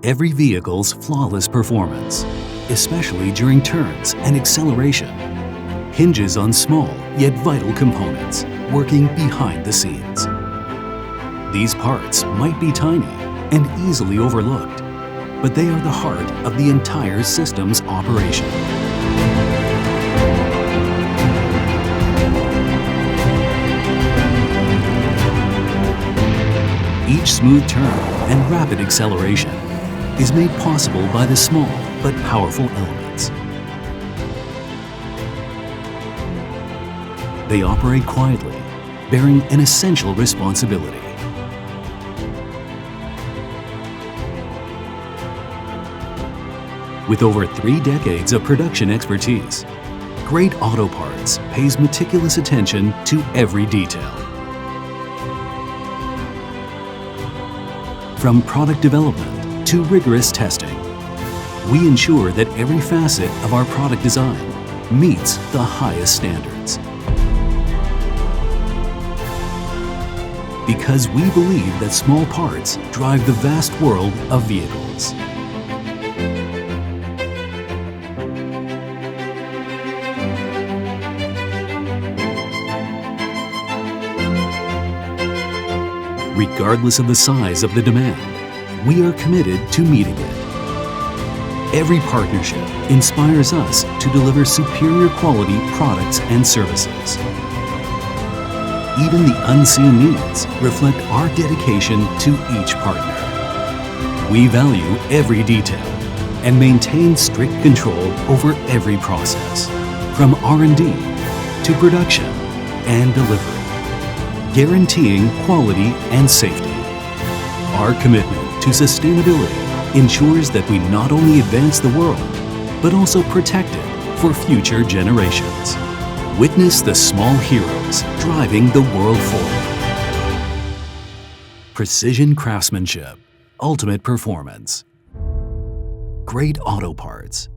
every vehicle's flawless performance, especially during turns and acceleration, hinges on small yet vital components working behind the scenes. These parts might be tiny and easily overlooked, but they are the heart of the entire system's operation. Each smooth turn and rapid acceleration is made possible by the small but powerful elements. They operate quietly, bearing an essential responsibility. With over 3 decades of production expertise, Great Auto Parts pays meticulous attention to every detail. From product development to rigorous testing, we ensure that every facet of our product design meets the highest standards. Because we believe that small parts drive the vast world of vehicles. Regardless of the size of the demand, we are committed to meeting it. Every partnership inspires us to deliver superior quality products and services. Even the unseen needs reflect our dedication to each partner. We value every detail and maintain strict control over every process, from R&D to production and delivery, guaranteeing quality and safety. Our commitment to sustainability ensures that we not only advance the world, but also protect it for future generations. Witness the small heroes driving the world forward. Precision craftsmanship, ultimate performance. Great Auto Parts.